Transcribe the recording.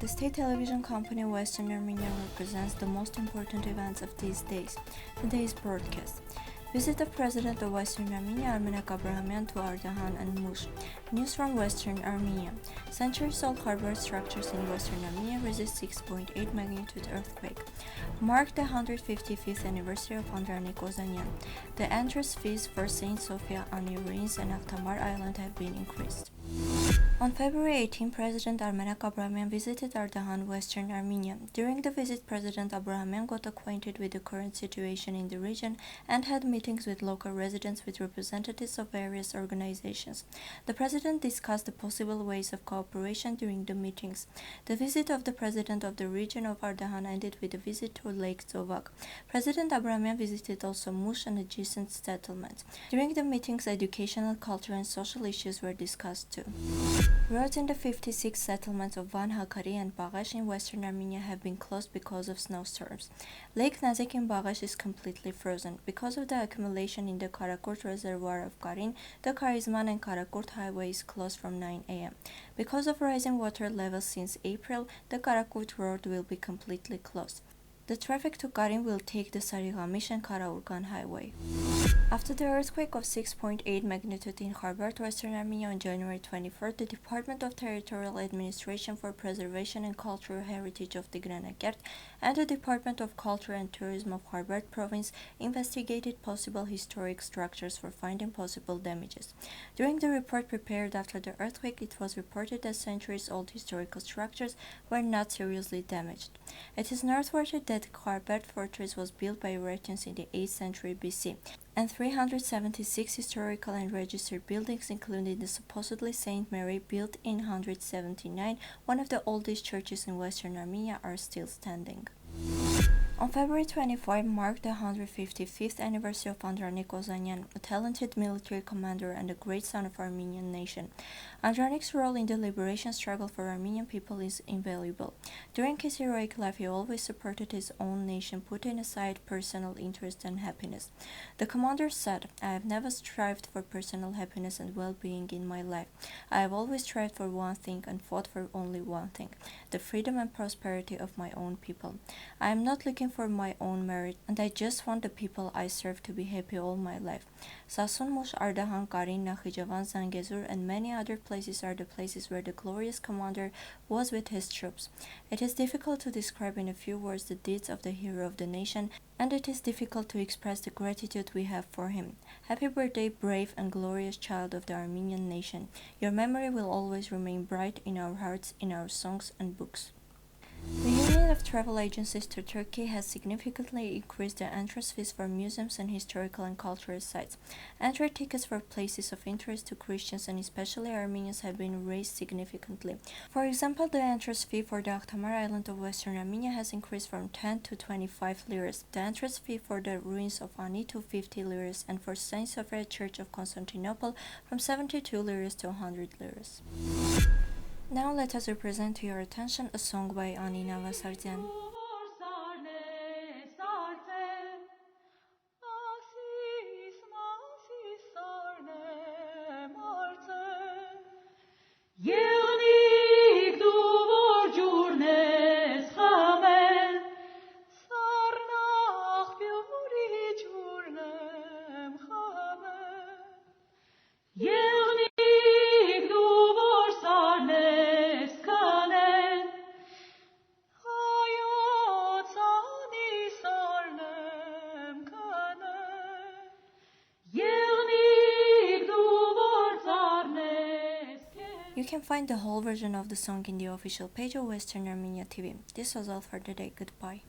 The state television company Western Armenia represents the most important events of these days. Today's broadcast. Visit of President of Western Armenia Armenak Abrahamyan to Ardahan and Mush. News from Western Armenia. Centuries-old Kharberd structures in Western Armenia resist 6.8 magnitude earthquake. Mark the 155th anniversary of Andranik Ozanyan. The entrance fees for St. Sophia on the Ruins and Akhtamar Island have been increased. On February 18, President Armenak Abrahamyan visited Ardahan, Western Armenia. During the visit, President Abrahamyan got acquainted with the current situation in the region and had meetings with local residents with representatives of various organizations. The President discussed the possible ways of cooperation during the meetings. The visit of the President of the region of Ardahan ended with a visit to Lake Zovak. President Abrahamyan visited also Mush and adjacent settlements. During the meetings, educational, cultural, and social issues were discussed too. Roads in the 56 settlements of Van Hakari and Baghash in Western Armenia have been closed because of snowstorms. Lake Nazik in Baghash is completely frozen. Because of the accumulation in the Karakurt reservoir of Karin, the Karizman and Karakurt highway is closed from 9 a.m. Because of rising water levels since April, the Karakurt road will be completely closed. The traffic to Karin will take the Sarigamish and Karaurgan highway. After the earthquake of 6.8 magnitude in Kharberd, Western Armenia on January 24, the Department of Territorial Administration for Preservation and Cultural Heritage of the Granagert and the Department of Culture and Tourism of Kharberd Province investigated possible historic structures for finding possible damages. During the report prepared after the earthquake, it was reported that centuries-old historical structures were not seriously damaged. It is noteworthy that Kharberd fortress was built by Eretans in the 8th century BC, and 376 historical and registered buildings, including the supposedly Saint Mary built in 179, one of the oldest churches in Western Armenia, are still standing. On February 25 marked the 155th anniversary of Andranik Ozanyan, a talented military commander and a great son of Armenian nation. Andranik's role in the liberation struggle for Armenian people is invaluable. During his heroic life, he always supported his own nation, putting aside personal interest and happiness. The commander said, "I have never strived for personal happiness and well-being in my life. I have always strived for one thing and fought for only one thing, the freedom and prosperity of my own people. I am not looking for my own merit, and I just want the people I serve to be happy all my life." Sasun, Mush, Ardahan, Karin, Nakhichevan, Zangezur, and many other places are the places where the glorious commander was with his troops. It is difficult to describe in a few words the deeds of the hero of the nation, and it is difficult to express the gratitude we have for him. Happy birthday, brave and glorious child of the Armenian nation. Your memory will always remain bright in our hearts, in our songs and books. The Union of Travel Agencies to Turkey has significantly increased the entrance fees for museums and historical and cultural sites. Entry tickets for places of interest to Christians and especially Armenians have been raised significantly. For example, the entrance fee for the Akhtamar Island of Western Armenia has increased from 10 to 25 liras, the entrance fee for the ruins of Ani to 50 liras, and for St. Sophia Church of Constantinople from 72 liras to 100 liras. Now let us represent to your attention a song by Ani Navasardzian. You can find the whole version of the song in the official page of Western Armenia TV. This was all for today. Goodbye.